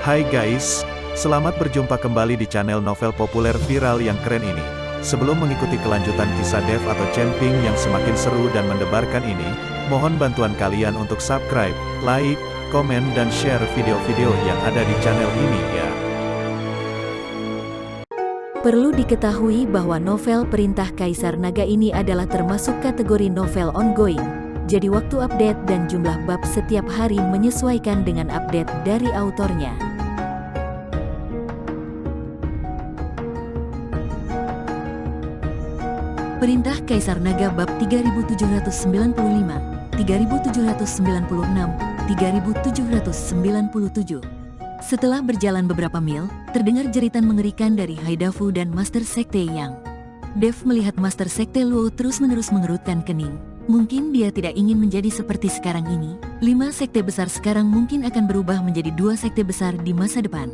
Hai guys, selamat berjumpa kembali di channel novel populer viral yang keren ini. Sebelum mengikuti kelanjutan kisah Dev atau Chen-Ping yang semakin seru dan mendebarkan ini, mohon bantuan kalian untuk subscribe, like, komen dan share video-video yang ada di channel ini ya. Perlu diketahui bahwa novel Perintah Kaisar Naga ini adalah termasuk kategori novel ongoing. Jadi waktu update dan jumlah bab setiap hari menyesuaikan dengan update dari autornya. Perintah Kaisar Naga bab 3795, 3796, 3797. Setelah berjalan beberapa mil, terdengar jeritan mengerikan dari Haidafu dan Master Sekte Yang. Dev melihat Master Sekte Luo terus-menerus mengerutkan kening. Mungkin dia tidak ingin menjadi seperti sekarang ini. 5 sekte besar sekarang mungkin akan berubah menjadi 2 sekte besar di masa depan.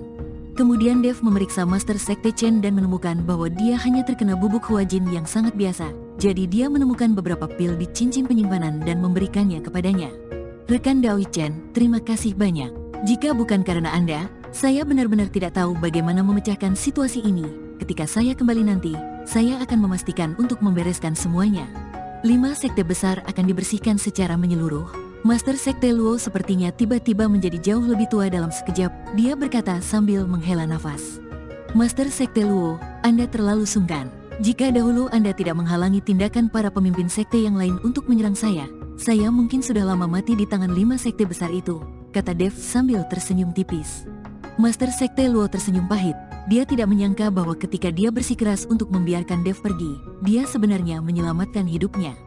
Kemudian Dev memeriksa Master Sekte Chen dan menemukan bahwa dia hanya terkena bubuk huajin yang sangat biasa. Jadi dia menemukan beberapa pil di cincin penyimpanan dan memberikannya kepadanya. Rekan Dao Chen, terima kasih banyak. Jika bukan karena Anda, saya benar-benar tidak tahu bagaimana memecahkan situasi ini. Ketika saya kembali nanti, saya akan memastikan untuk membereskan semuanya. 5 sekte besar akan dibersihkan secara menyeluruh. Master Sekte Luo sepertinya tiba-tiba menjadi jauh lebih tua dalam sekejap, dia berkata sambil menghela nafas. Master Sekte Luo, Anda terlalu sungkan. Jika dahulu Anda tidak menghalangi tindakan para pemimpin sekte yang lain untuk menyerang saya mungkin sudah lama mati di tangan 5 sekte besar itu, kata Dev sambil tersenyum tipis. Master Sekte Luo tersenyum pahit, dia tidak menyangka bahwa ketika dia bersikeras untuk membiarkan Dev pergi, dia sebenarnya menyelamatkan hidupnya.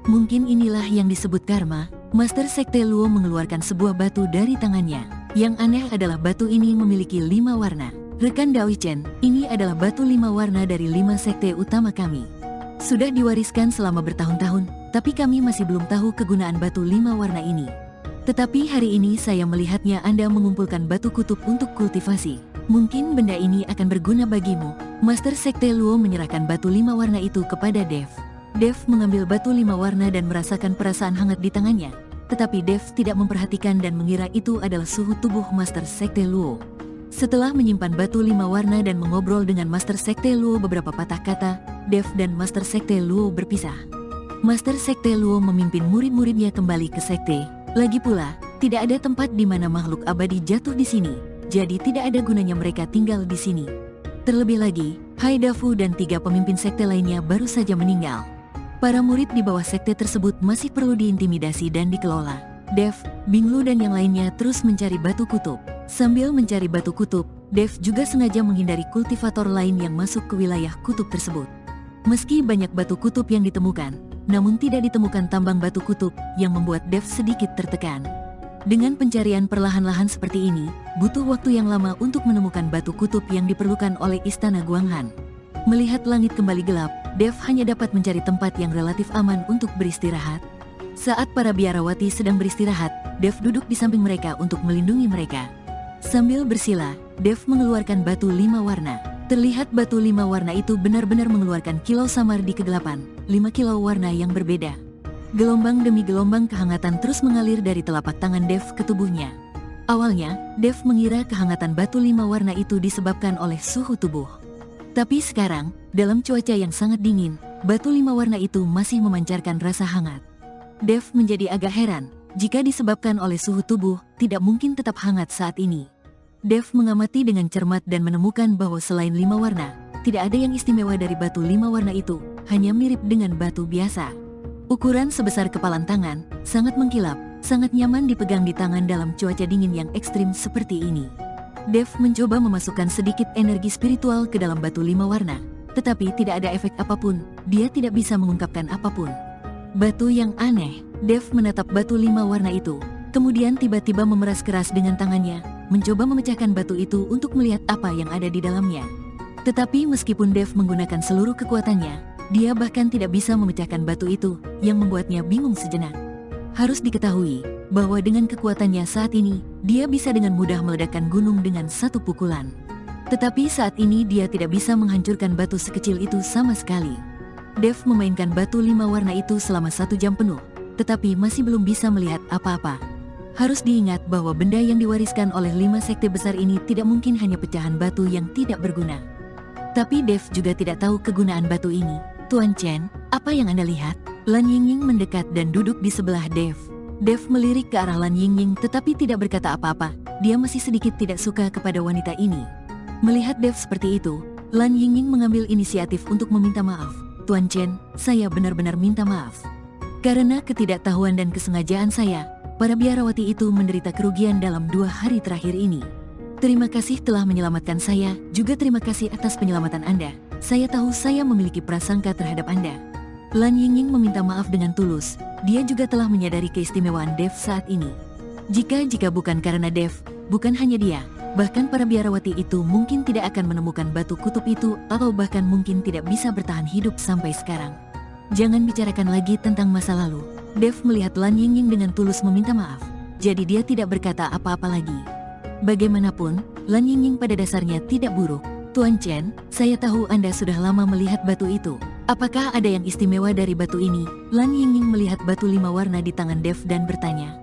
Mungkin inilah yang disebut karma. Master Sekte Luo mengeluarkan sebuah batu dari tangannya. Yang aneh adalah batu ini memiliki 5 warna. Rekan Dao Chen, ini adalah batu 5 warna dari 5 sekte utama kami. Sudah diwariskan selama bertahun-tahun, tapi kami masih belum tahu kegunaan batu 5 warna ini. Tetapi hari ini saya melihatnya Anda mengumpulkan batu kutub untuk kultivasi. Mungkin benda ini akan berguna bagimu. Master Sekte Luo menyerahkan batu 5 warna itu kepada Dev. Dev mengambil batu 5 warna dan merasakan perasaan hangat di tangannya. Tetapi Dev tidak memperhatikan dan mengira itu adalah suhu tubuh Master Sekte Luo. Setelah menyimpan batu 5 warna dan mengobrol dengan Master Sekte Luo beberapa patah kata, Dev dan Master Sekte Luo berpisah. Master Sekte Luo memimpin murid-muridnya kembali ke sekte. Lagi pula, tidak ada tempat di mana makhluk abadi jatuh di sini. Jadi tidak ada gunanya mereka tinggal di sini. Terlebih lagi, Haidafu dan 3 pemimpin sekte lainnya baru saja meninggal. Para murid di bawah sekte tersebut masih perlu diintimidasi dan dikelola. Dev, Binglu dan yang lainnya terus mencari batu kutub. Sambil mencari batu kutub, Dev juga sengaja menghindari kultivator lain yang masuk ke wilayah kutub tersebut. Meski banyak batu kutub yang ditemukan, namun tidak ditemukan tambang batu kutub yang membuat Dev sedikit tertekan. Dengan pencarian perlahan-lahan seperti ini, butuh waktu yang lama untuk menemukan batu kutub yang diperlukan oleh Istana Guanghan. Melihat langit kembali gelap, Dev hanya dapat mencari tempat yang relatif aman untuk beristirahat. Saat para biarawati sedang beristirahat, Dev duduk di samping mereka untuk melindungi mereka. Sambil bersila, Dev mengeluarkan batu 5 warna. Terlihat batu 5 warna itu benar-benar mengeluarkan kilau samar di kegelapan, 5 kilau warna yang berbeda. Gelombang demi gelombang kehangatan terus mengalir dari telapak tangan Dev ke tubuhnya. Awalnya, Dev mengira kehangatan batu 5 warna itu disebabkan oleh suhu tubuh. Tapi sekarang, dalam cuaca yang sangat dingin, batu 5 warna itu masih memancarkan rasa hangat. Dev menjadi agak heran, jika disebabkan oleh suhu tubuh, tidak mungkin tetap hangat saat ini. Dev mengamati dengan cermat dan menemukan bahwa selain 5 warna, tidak ada yang istimewa dari batu 5 warna itu, hanya mirip dengan batu biasa. Ukuran sebesar kepalan tangan, sangat mengkilap, sangat nyaman dipegang di tangan dalam cuaca dingin yang ekstrim seperti ini. Dev mencoba memasukkan sedikit energi spiritual ke dalam batu 5 warna, tetapi tidak ada efek apapun, dia tidak bisa mengungkapkan apapun. Batu yang aneh, Dev menatap batu 5 warna itu, kemudian tiba-tiba memeras keras dengan tangannya, mencoba memecahkan batu itu untuk melihat apa yang ada di dalamnya. Tetapi meskipun Dev menggunakan seluruh kekuatannya, dia bahkan tidak bisa memecahkan batu itu, yang membuatnya bingung sejenak. Harus diketahui bahwa dengan kekuatannya saat ini, dia bisa dengan mudah meledakkan gunung dengan satu pukulan. Tetapi saat ini dia tidak bisa menghancurkan batu sekecil itu sama sekali. Dev memainkan batu 5 warna itu selama 1 jam penuh, tetapi masih belum bisa melihat apa-apa. Harus diingat bahwa benda yang diwariskan oleh 5 sekte besar ini tidak mungkin hanya pecahan batu yang tidak berguna. Tapi Dev juga tidak tahu kegunaan batu ini. Tuan Chen, apa yang Anda lihat? Lan Yingying mendekat dan duduk di sebelah Dev. Dev melirik ke arah Lan Yingying tetapi tidak berkata apa-apa. Dia masih sedikit tidak suka kepada wanita ini. Melihat Dev seperti itu, Lan Yingying mengambil inisiatif untuk meminta maaf. Tuan Chen, saya benar-benar minta maaf. Karena ketidaktahuan dan kesengajaan saya, para biarawati itu menderita kerugian dalam 2 hari terakhir ini. Terima kasih telah menyelamatkan saya, juga terima kasih atas penyelamatan Anda. Saya tahu saya memiliki prasangka terhadap Anda. Lan Yingying meminta maaf dengan tulus. Dia juga telah menyadari keistimewaan Dev saat ini. Jika bukan karena Dev, bukan hanya dia, bahkan para biarawati itu mungkin tidak akan menemukan batu kutub itu atau bahkan mungkin tidak bisa bertahan hidup sampai sekarang. Jangan bicarakan lagi tentang masa lalu. Dev melihat Lan Yingying dengan tulus meminta maaf. Jadi dia tidak berkata apa-apa lagi. Bagaimanapun, Lan Yingying pada dasarnya tidak buruk. Tuan Chen, saya tahu Anda sudah lama melihat batu itu. Apakah ada yang istimewa dari batu ini? Lan Yingying melihat batu 5 warna di tangan Dev dan bertanya.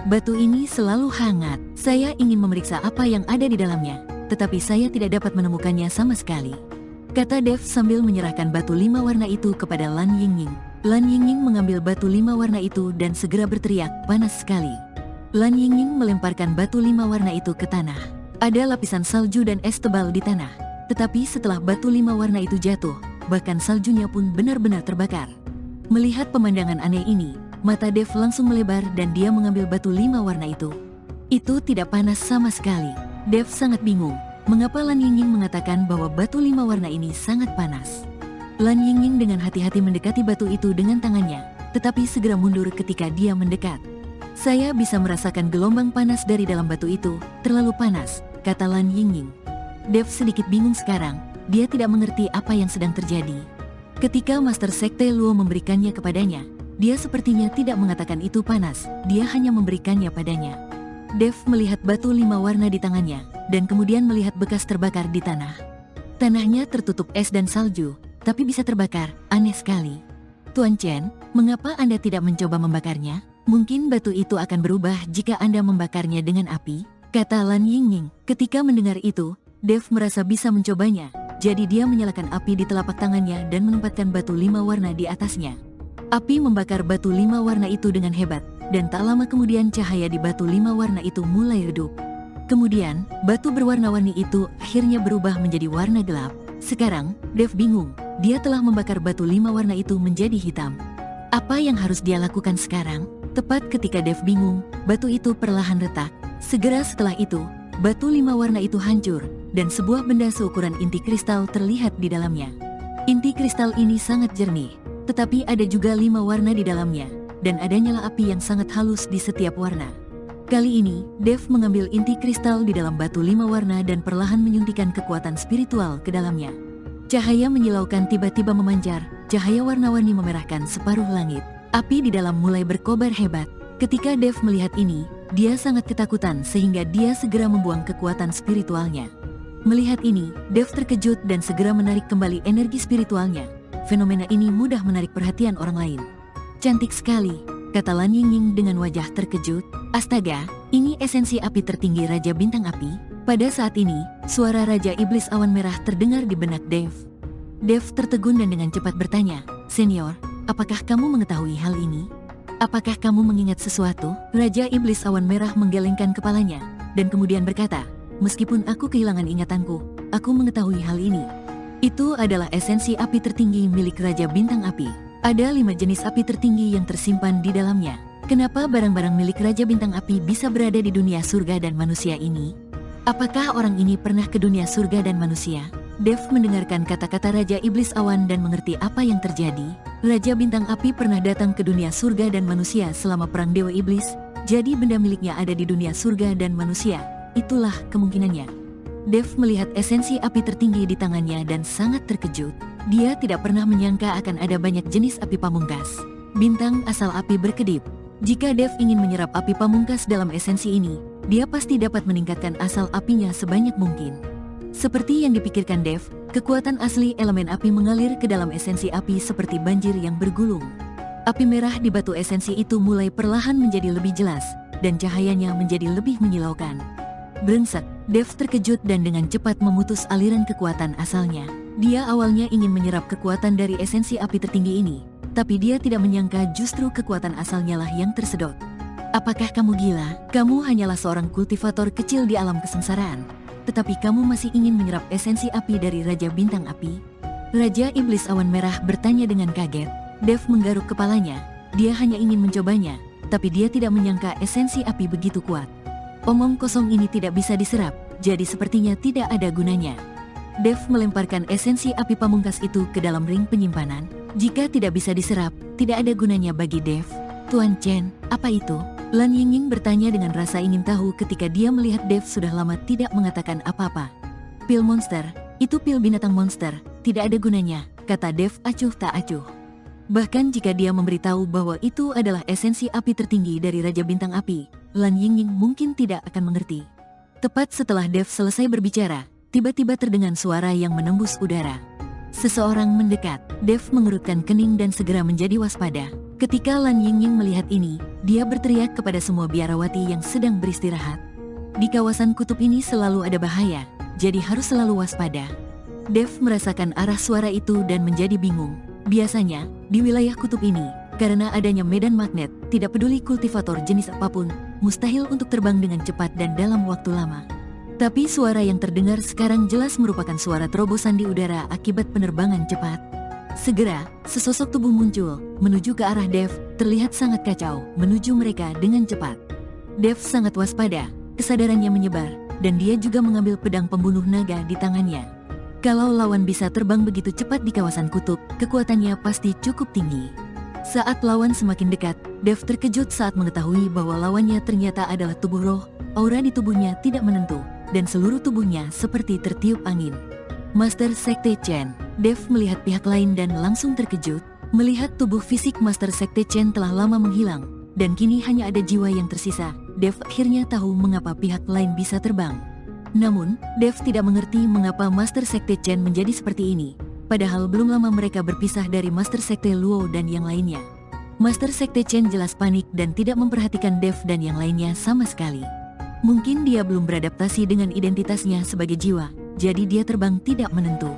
Batu ini selalu hangat. Saya ingin memeriksa apa yang ada di dalamnya, tetapi saya tidak dapat menemukannya sama sekali. Kata Dev sambil menyerahkan batu 5 warna itu kepada Lan Yingying. Lan Yingying mengambil batu 5 warna itu dan segera berteriak, panas sekali. Lan Yingying melemparkan batu 5 warna itu ke tanah. Ada lapisan salju dan es tebal di tanah. Tetapi setelah batu 5 warna itu jatuh, bahkan saljunya pun benar-benar terbakar. Melihat pemandangan aneh ini, mata Dev langsung melebar dan dia mengambil batu 5 warna itu. Itu tidak panas sama sekali. Dev sangat bingung, mengapa Lan Yingying mengatakan bahwa batu 5 warna ini sangat panas. Lan Yingying dengan hati-hati mendekati batu itu dengan tangannya, tetapi segera mundur ketika dia mendekat. Saya bisa merasakan gelombang panas dari dalam batu itu, terlalu panas, kata Lan Yingying. Dev sedikit bingung sekarang, dia tidak mengerti apa yang sedang terjadi. Ketika Master Sekte Luo memberikannya kepadanya, dia sepertinya tidak mengatakan itu panas, dia hanya memberikannya padanya. Dev melihat batu 5 warna di tangannya, dan kemudian melihat bekas terbakar di tanah. Tanahnya tertutup es dan salju, tapi bisa terbakar, aneh sekali. Tuan Chen, mengapa Anda tidak mencoba membakarnya? Mungkin batu itu akan berubah jika Anda membakarnya dengan api, kata Lan Yingying. Ketika mendengar itu, Dev merasa bisa mencobanya, jadi dia menyalakan api di telapak tangannya dan menempatkan batu 5 warna di atasnya. Api membakar batu 5 warna itu dengan hebat, dan tak lama kemudian cahaya di batu 5 warna itu mulai redup. Kemudian, batu berwarna-warni itu akhirnya berubah menjadi warna gelap. Sekarang, Dev bingung, dia telah membakar batu 5 warna itu menjadi hitam. Apa yang harus dia lakukan sekarang? Tepat ketika Dev bingung, batu itu perlahan retak. Segera setelah itu, batu 5 warna itu hancur, dan sebuah benda seukuran inti kristal terlihat di dalamnya. Inti kristal ini sangat jernih, tetapi ada juga 5 warna di dalamnya, dan ada nyala api yang sangat halus di setiap warna. Kali ini, Dev mengambil inti kristal di dalam batu 5 warna dan perlahan menyuntikkan kekuatan spiritual ke dalamnya. Cahaya menyilaukan tiba-tiba memancar, cahaya warna-warni memerahkan separuh langit. Api di dalam mulai berkobar hebat. Ketika Dev melihat ini, dia sangat ketakutan sehingga dia segera membuang kekuatan spiritualnya. Melihat ini, Dev terkejut dan segera menarik kembali energi spiritualnya. Fenomena ini mudah menarik perhatian orang lain. Cantik sekali, kata Lan Yingying dengan wajah terkejut. Astaga, ini esensi api tertinggi Raja Bintang Api. Pada saat ini, suara Raja Iblis Awan Merah terdengar di benak Dev. Dev tertegun dan dengan cepat bertanya, Senior, apakah kamu mengetahui hal ini? Apakah kamu mengingat sesuatu? Raja Iblis Awan Merah menggelengkan kepalanya, dan kemudian berkata, meskipun aku kehilangan ingatanku, aku mengetahui hal ini. Itu adalah esensi api tertinggi milik Raja Bintang Api. Ada 5 jenis api tertinggi yang tersimpan di dalamnya. Kenapa barang-barang milik Raja Bintang Api bisa berada di dunia surga dan manusia ini? Apakah orang ini pernah ke dunia surga dan manusia? Dev mendengarkan kata-kata Raja Iblis Awan dan mengerti apa yang terjadi. Raja Bintang Api pernah datang ke dunia surga dan manusia selama Perang Dewa Iblis, jadi benda miliknya ada di dunia surga dan manusia. Itulah kemungkinannya. Dev melihat esensi api tertinggi di tangannya dan sangat terkejut. Dia tidak pernah menyangka akan ada banyak jenis api pamungkas. Bintang asal api berkedip. Jika Dev ingin menyerap api pamungkas dalam esensi ini, dia pasti dapat meningkatkan asal apinya sebanyak mungkin. Seperti yang dipikirkan Dev, kekuatan asli elemen api mengalir ke dalam esensi api seperti banjir yang bergulung. Api merah di batu esensi itu mulai perlahan menjadi lebih jelas, dan cahayanya menjadi lebih menyilaukan. Brengsek, Dev terkejut dan dengan cepat memutus aliran kekuatan asalnya. Dia awalnya ingin menyerap kekuatan dari esensi api tertinggi ini, tapi dia tidak menyangka justru kekuatan asalnya lah yang tersedot. Apakah kamu gila? Kamu hanyalah seorang kultivator kecil di alam kesengsaraan, tetapi kamu masih ingin menyerap esensi api dari Raja Bintang Api? Raja Iblis Awan Merah bertanya dengan kaget. Dev menggaruk kepalanya. Dia hanya ingin mencobanya, tapi dia tidak menyangka esensi api begitu kuat. Omong kosong ini tidak bisa diserap, jadi sepertinya tidak ada gunanya. Dev melemparkan esensi api pamungkas itu ke dalam ring penyimpanan. Jika tidak bisa diserap, tidak ada gunanya bagi Dev. Tuan Chen, apa itu? Lan Yingying bertanya dengan rasa ingin tahu ketika dia melihat Dev sudah lama tidak mengatakan apa-apa. Pil monster, itu pil binatang monster, tidak ada gunanya, kata Dev acuh tak acuh. Bahkan jika dia memberitahu bahwa itu adalah esensi api tertinggi dari Raja Bintang Api, Lan Yingying mungkin tidak akan mengerti. Tepat setelah Dev selesai berbicara, tiba-tiba terdengar suara yang menembus udara. Seseorang mendekat. Dev mengerutkan kening dan segera menjadi waspada. Ketika Lan Yingying melihat ini, dia berteriak kepada semua biarawati yang sedang beristirahat. Di kawasan kutub ini selalu ada bahaya, jadi harus selalu waspada. Dev merasakan arah suara itu dan menjadi bingung. Biasanya, di wilayah kutub ini, karena adanya medan magnet, tidak peduli kultivator jenis apapun, mustahil untuk terbang dengan cepat dan dalam waktu lama. Tapi suara yang terdengar sekarang jelas merupakan suara terobosan di udara akibat penerbangan cepat. Segera, sesosok tubuh muncul, menuju ke arah Dev, terlihat sangat kacau, menuju mereka dengan cepat. Dev sangat waspada, kesadarannya menyebar, dan dia juga mengambil pedang pembunuh naga di tangannya. Kalau lawan bisa terbang begitu cepat di kawasan kutub, kekuatannya pasti cukup tinggi. Saat lawan semakin dekat, Dev terkejut saat mengetahui bahwa lawannya ternyata adalah tubuh roh. Aura di tubuhnya tidak menentu, dan seluruh tubuhnya seperti tertiup angin. Master Sekte Chen. Dev melihat pihak lain dan langsung terkejut. Melihat tubuh fisik Master Sekte Chen telah lama menghilang, dan kini hanya ada jiwa yang tersisa, Dev akhirnya tahu mengapa pihak lain bisa terbang. Namun, Dev tidak mengerti mengapa Master Sekte Chen menjadi seperti ini. Padahal belum lama mereka berpisah dari Master Sekte Luo dan yang lainnya. Master Sekte Chen jelas panik dan tidak memperhatikan Dev dan yang lainnya sama sekali. Mungkin dia belum beradaptasi dengan identitasnya sebagai jiwa, jadi dia terbang tidak menentu.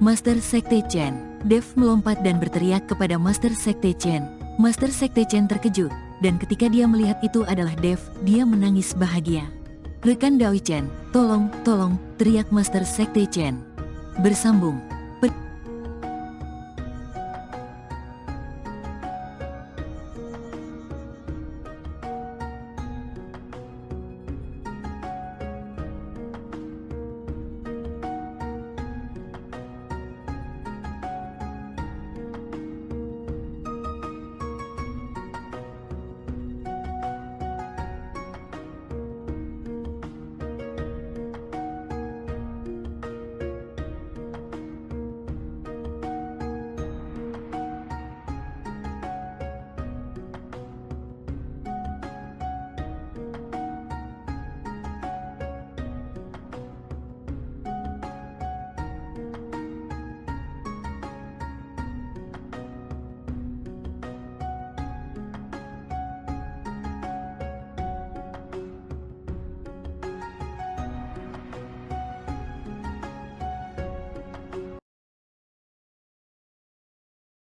Master Sekte Chen. Dev melompat dan berteriak kepada Master Sekte Chen. Master Sekte Chen terkejut, dan ketika dia melihat itu adalah Dev, dia menangis bahagia. Rekan Dao Chen, tolong, teriak Master Sekte Chen. Bersambung.